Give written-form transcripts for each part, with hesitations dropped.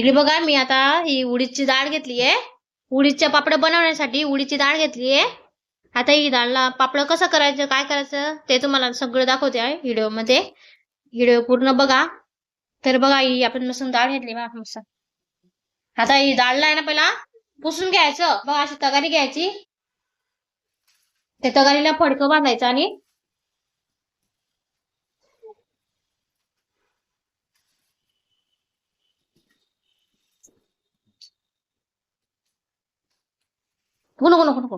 इकडे बघा मी आता ही उडीदची डाळ घेतलीये. उडीदच्या पापड बनवण्यासाठी उडीदची डाळ घेतलीये. आता ही डाळला पापड कसं करायचं काय करायचं ते तुम्हाला सगळं दाखवते आहे व्हिडिओ मध्ये. व्हिडिओ पूर्ण बघा. तर बघा ही आपण मस्त डाळ घेतली बघा मस्त. आता ही डाळला आहे ना पहिला पुसून घ्यायचं. बघा अशी तगारी घ्यायची. त्या तगारीला फडकं बांधायचं आणि नको नको नको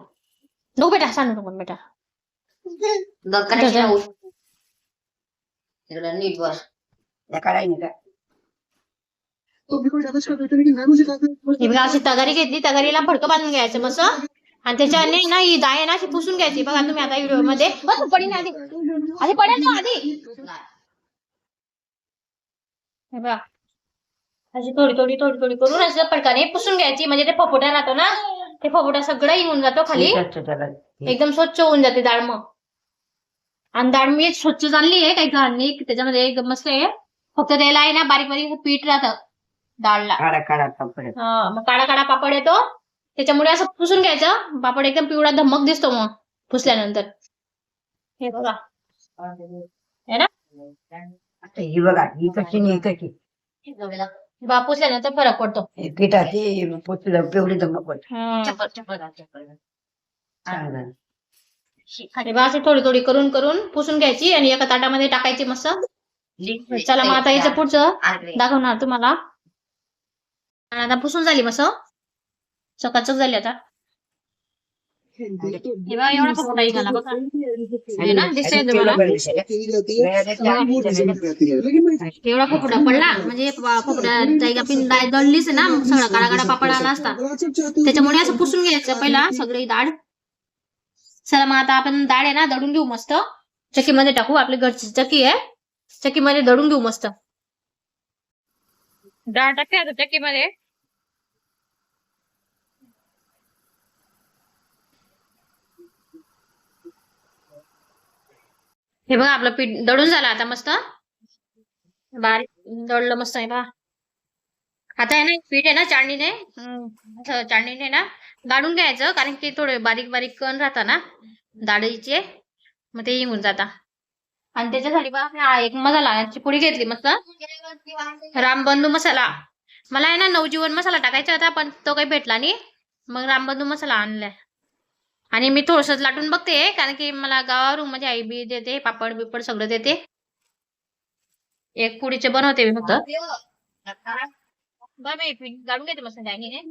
नको बेटा सांगू नको बेटा. नीट बस अशी तगारी घेतली. तगारीला फडकं बांधून घ्यायचं मस्त. आणि त्याच्याने ना ही डाळ आहे ना अशी पुसून घ्यायची. बघा तुम्ही आता व्हिडिओ मध्ये पडी ना आधी आधी पडेल ना आधी. बघा अशी थोडी थोडी थोडी थोडी करून असं फडकाने पुसून घ्यायची. म्हणजे ते फपोटा राहतो ना ते फपोटा सगळं येऊन जातो खाली. एकदम स्वच्छ होऊन जाते डाळ मग. आणि डाळ मी स्वच्छ चालली आहे काही घाण नाही त्याच्यामध्ये एकदम मस्त आहे. फक्त त्याला आहे ना बारीक बारीक पीठ राहतं डाळला. काळा काळा पापड. मग काळा काळा पापड येतो. त्याच्यामुळे असं पुसून घ्यायचं. पापड एकदम पिवळा धमक दिसतो मग पुसल्यानंतर. हे बघा है ना ही बघा ही कशी नाही कशी बा पुसल्यानंतर फरक पडतो. पिठाची पुसलं पिवळी धमक अशी थोडी थोडी करून करून पुसून घ्यायची आणि एका ताटामध्ये टाकायची मस्त. चला मग आता याचं पुढचं दाखवणार तुम्हाला. आता पुसून झाली मस्त चकाचक झाली. आता एवढा फपोटा निघाला बघा ना दिसतंय तुम्हाला. एवढा फपोटा पडला म्हणजे फपोटा आपण डाळ दळलीच ना सगळा काळा काळा पापड आला असता. त्याच्यामुळे असं पुसून घ्यायचं पहिला सगळी डाळ. चला मग आता आपण डाळ आहे ना दळून घेऊ मस्त. चक्कीमध्ये टाकू. आपली घरची चक्की आहे. चक्कीमध्ये दळून घेऊ मस्त. डाळ टाकते आता चक्कीमध्ये. हे बघा आपलं पीठ दळून झालं आता मस्त. बारीक दळलं मस्त आहे बघा. आता आहे ना पीठ आहे ना चाळणीने ना गाळून घ्यायचं. कारण की थोडे बारीक बारीक कण राहतात ना डाळीचे मग ते निघून जाता. आणि त्याच्यासाठी बघा एक मसालाची पुडी घेतली मस्त. रामबंधू मसाला. मला आहे ना नवजीवन मसाला टाकायचा होता पण तो काही भेटला नाही. मग रामबंधू मसाला आणलाय. आणि मी थोडंसं लाटून बघते कारण की मला गावावरून म्हणजे आई बी देते पापड बिपड सगळं देते. एक पुडीचे बनवते मी फक्त. बरं मी पीठ गाळून घेते मस्त डाळीने.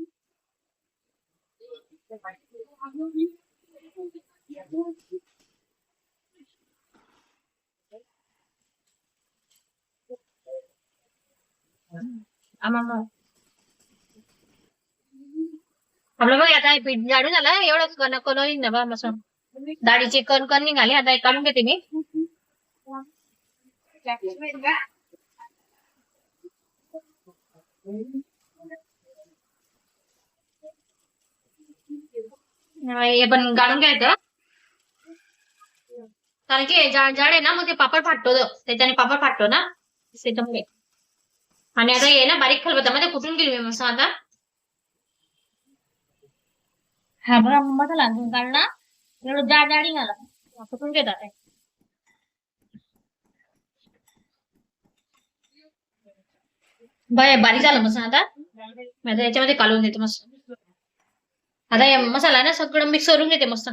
आपलं बघ आता पीठ गाळून झालं. एवढंच कण कण निघणार बा मस्त. डाळीचे कण कण निघाले. आता काढून घेते मी. हे पण गाळून घ्यायचं कारण की जाड आहे ना मग ते पापड फाटतो. त्याच्याने पापड फाटतो ना त्याच्यामुळे. आणि आता हे ना बारीक खलबत्त्यामध्ये कुटून गेली मी मस्त आता. हा बघा मसाला काढला. एवढं जाड जाडी झाला कुठून घेतात. बारीक झालं मस्त आता. आता याच्यामध्ये काढून देते मस्त. आता या मसाला ना सगळं मिक्स करून घेते मस्त.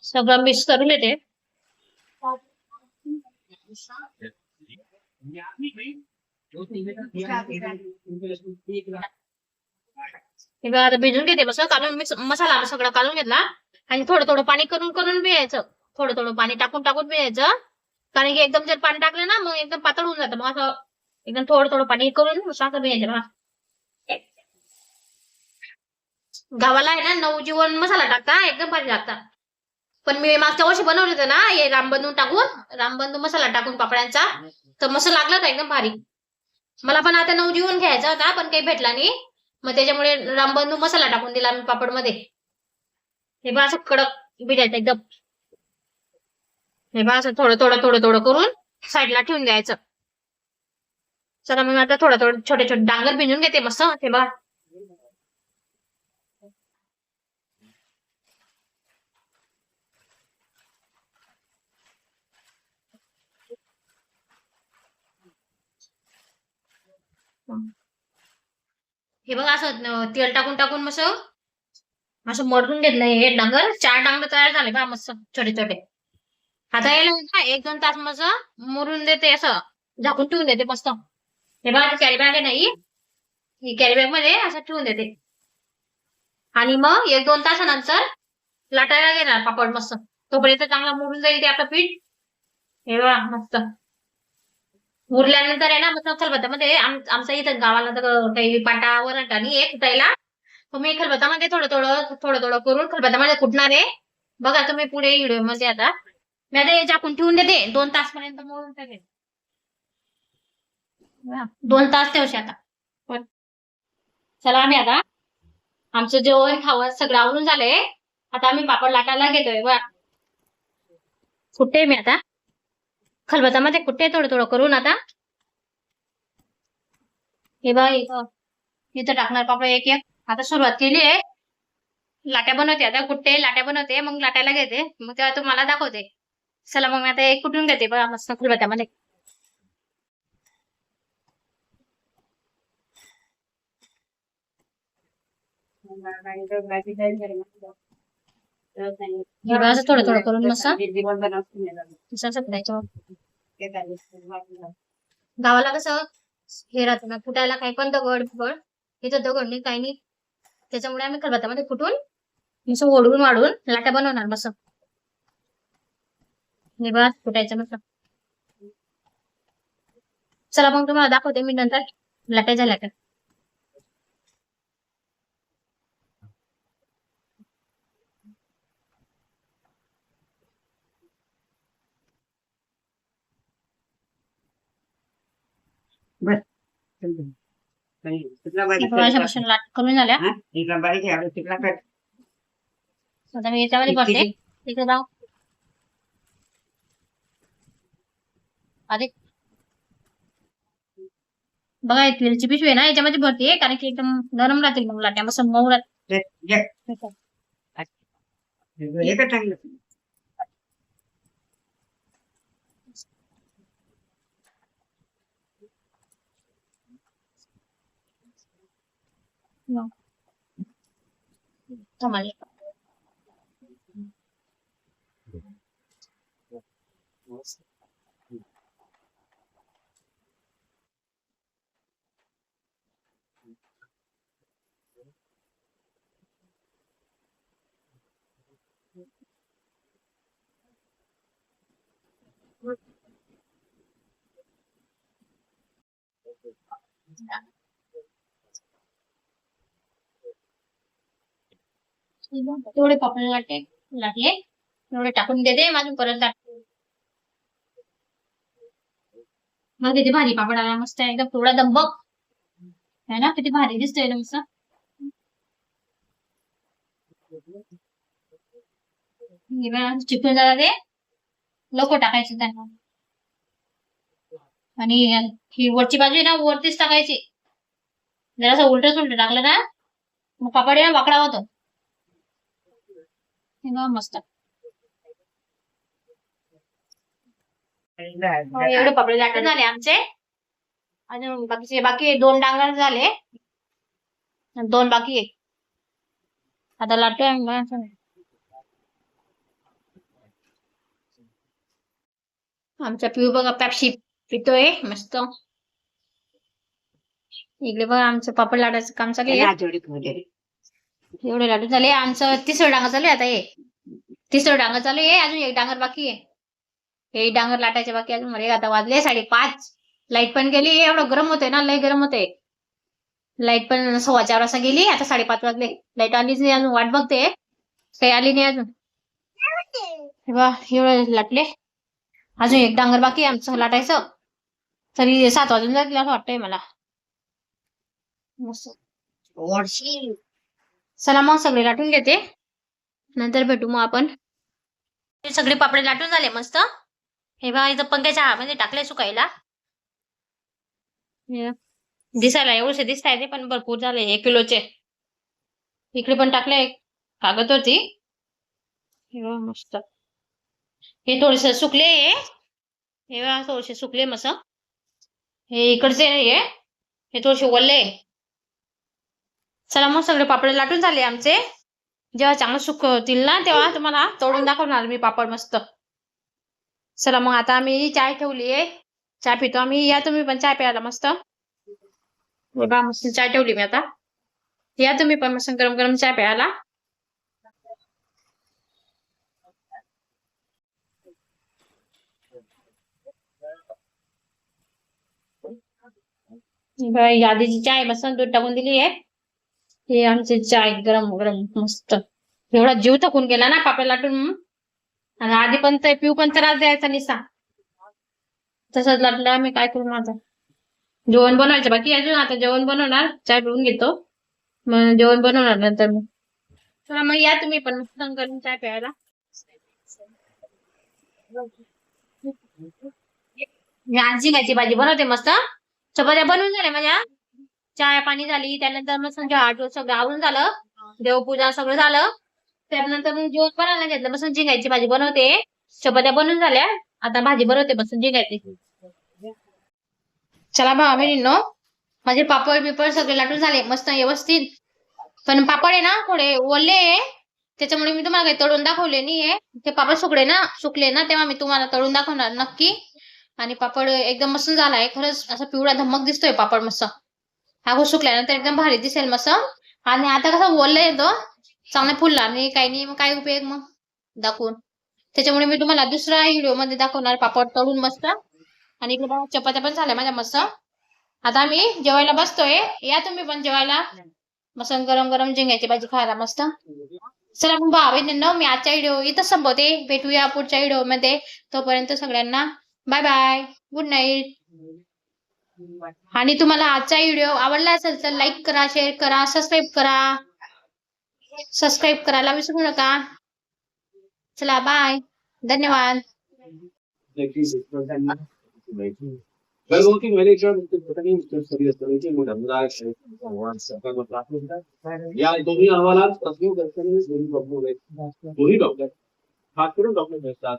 सगळं मिक्स करून घेते. आता भिजून घेते मस्त. काढून मिक्स मसाला सगळा काढून घेतला. आणि थोडं थोडं पाणी करून करून पियायचं. थोडं थोडं पाणी टाकून टाकून पियायचं. कारण की एकदम जर पाणी टाकलं ना मग एकदम पातळ होऊन जातं. मग असं एकदम थोडं थोडं पाणी करून साखर पियायचं बघा. गावाला आहे ना नवजीवन मसाला टाकता एकदम भारी लागता. पण मी मागच्या वर्षी बनवले होते ना हे रामबंधू मसाला टाकून पापड्यांचा तर मस्त लागला होता एकदम भारी. मला पण आता नवजीवन घ्यायचा होता पण काही भेटला नाही. मग त्याच्यामुळे रामबंधू मसाला टाकून दिला मी पापड मध्ये. हे बघा असं कडक भिजायचं एकदम. हे बघा असं थोडं थोडं थोडं थोडं करून साईडला ठेवून द्यायचं. चला मग आता थोडं थोडं छोटे छोटे डांगर भिजून घेते मस्त ते बघा. हे बघा असं तेल टाकून टाकून मस्त असं मडकून घेतलं हे डांगर. 4 डांगर तयार झाले बा मस्त छोटे छोटे. आता याला ना 1-2 तास मस्त मुरून देते असं झाकून ठेवून देते मस्त. हे बघा कॅरी बॅग आहे नाही ही कॅरी बॅग मध्ये असं ठेवून देते आणि मग 1-2 तासानंतर लाटायला घेणार पापड मस्त. तोपर्यंत चांगला मुरून जाईल ते आपलं पीठ. हे बघा मस्त उरल्यानंतर आहे ना मस्त खलबत्त्यामध्ये आमच्या इथं गावाला तर काही पाटा वरंटा नाही आहे कुटायला. तुम्ही खलबत्त्यामध्ये थोडं करून खलबत्त्यामध्ये कुटणार आहे. बघा तुम्ही पुढे व्हिडिओ मध्ये आता मी आता हे झाकून ठेवून देते 2 तास पर्यंत मळून टाकेल. 2 तास ठेवशे आता. चला आम्ही आता आमचं जेवण खावं सगळं आवरून झालंय. आता आम्ही पापड लाटायला घेतोय बघा. कुठे मी आता खलबत्त्यामध्ये कुठे थोडं करून आता हे बघा इथं टाकणार पापड एक एक. आता सुरुवात केली आहे. लाट्या बनवते आता कुठे लाट्या बनवते मग लाटायला घेते मग तेव्हा तुम्हाला दाखवते. चला मग मी आता एक कुटून घेते बघा मस्त खलबत्त्यामध्ये. हे बघा असं थोडं करून मस्त असं करायचं. गावाला कसं हे राहतं ना कुटायला काही पण दगड फगड इथं दगड नाही काही नाही त्याच्यामुळे आम्ही खलबत्त्यामध्ये कुटून असं ओढून वाढून लाट्या बनवणार मस्त. हे बघा कुटायचं मस्त. चला मग तुम्हाला दाखवते मी नंतर लाट्या झाल्या का. बस अशापासून लाट कमी झाल्या. आता मी याच्यामध्ये करते इकडे जाऊ आधी बघा तेलची पिशवी आहे ना याच्यामध्ये भरते कारण की एकदम नरम राहतील मग लाट्या मस्त मऊ राहतील. थांबाले तेवढे पापड लागले तेवढे टाकून देते माझून परत टाकते. मग किती भारी पापड आला मस्त एकदम थोडा दंबक है ना किती भारी दिसतोय एकदम मस्त. चिकन जरा ते लोक टाकायचे त्यांना आणि ही वरची बाजू आहे ना वरतीच टाकायची. जरासं उलट टाकलं ना मग पापड आहे ना वाकडा होतो. मस्त एवढे पापड लाट झाले आमचे अजून बाकी 2 डांगर झाले 2 बाकी आहे. आता लाटतोय आमचा पिऊ बघा पॅप्सी पितोय मस्त. इकडे बघा आमचं पापड लाटायचं काम चालू आहे. एवढे लाटू झाले आमचं 3रं डांगर चालू आहे आता हे 3रं डांगर चालू आहे अजून 1 डांगर बाकी आहे. हे डांगर लाटायचे बाकी अजून मला आता वाजले 5:30. लाईट पण गेली एवढं गरम होतंय ना लय गरम होतंय. लाईट पण 4:15 वाजता गेली आता 5:30 वाजले. लाईट आलीच नाही अजून वाट बघते काही आली नाही अजून. एवढं लाटले अजून 1 डांगर बाकी आहे आमचं लाटायचं तरी 7 वाजून जातील असं वाटतंय मला. चला मग सगळे लाटून घेते नंतर भेटू मग आपण. सगळे पापडे लाटून झाले मस्त. हे बघा इथं पंख्याच्या हवामध्ये टाकले सुकायला. हे दिसायला एवढे दिसताय ते पण भरपूर झाले 1 किलोचे. इकडे पण टाकले कागदवरती. हे बघा मस्त. हे थोडेसे सुकले हे बघा थोडेसे सुकले मस्त. हे इकडचे हे थोडेसे ओले. चला मग सगळे पापड लाटून झाले आमचे. जेव्हा चांगलं सुकवतील ना तेव्हा तुम्हाला तोडून दाखवणार मी पापड मस्त. चला मग आता आम्ही चाय ठेवलीये. चहा पितो आम्ही. या तुम्ही पण चाय प्यायला मस्त. बघा मस्त चाय ठेवली मी आता. या तुम्ही पण मस्त गरम गरम चाय प्यायला. आधीची चाय मस्त दूध टाकून दिली आहे. हे आमचे चाय गरम गरम मस्त. एवढा जीव थकून गेला ना पापड लाटून. आणि आधी पण ते पिऊ पण त्रास द्यायचा निसा. तसंच लाटलं आम्ही काय करू माझं. जेवण बनवायचं बाकी अजून. आता जेवण बनवणार. चाय पिऊन घेतो. मग जेवण बनवणार नंतर मग. चला मग या तुम्ही पण मस्त गरम चाय प्यायला. मी आज झिंगाची भाजी बनवते मस्त. चपात्या बनवून झाल्या माझ्या. चाय पाणी झाली. त्यानंतर मग संध्या 8 वाजता सगळं आवरून झालं. देवपूजा सगळं झालं. त्यानंतर मग जेवण बनायला घेतलं. मस्त झिंगाची भाजी बनवते. चपात्या बनवून झाल्या. आता भाजी बनवते मस्त झिंगाची. चला भावा बहिणींनो, माझे पापड बिपड सगळे लाटून झाले मस्त व्यवस्थित. पण पापड आहे ना थोडे ओले आहे. त्याच्यामुळे मी तुम्हाला काही तळून दाखवले नाहीये. ते पापड सुकले ना तेव्हा मी तुम्हाला तळून दाखवणार नक्की. आणि पापड एकदम मस्त झालाय. खरंच असा पिवळा धम्मक दिसतोय पापड मस्त. हा सुकल्यानंतर एकदम भारी दिसेल मस्त. आणि आता कसं ओलं येतो चांगला फुलला नाही काही नाही मग काय उपयोग मग दाखवून. त्याच्यामुळे मी तुम्हाला दुसऱ्या व्हिडिओ मध्ये दाखवणार पापड तळून मस्त. आणि इकडे बघा चपात्या पण झाल्या माझ्या मस्त. आता आम्ही जेवायला बसतोय. या तुम्ही पण जेवायला. मस्त गरम गरम झिंग्याची भाजी खायला मस्त. चला मग भावा बहिणींनो, मी आजचा व्हिडिओ इथं संपवते. भेटूया पुढच्या व्हिडिओ मध्ये. तोपर्यंत सगळ्यांना बाय बाय. Good night. आणि तुम्हाला आजचा व्हिडिओ आवडला असेल तर लाईक करा, शेअर करा, सबस्क्राईब करा. सबस्क्राईब करायला विसरू नका. चला बाय. धन्यवाद. Well, working very sure पता नहीं स्टडी असतं की मोठा मुला या तुम्ही आम्हाला प्रश्न दर्शनी जरी बघू दोन्ही डॉक्टर खास करून डॉक्टर असतात.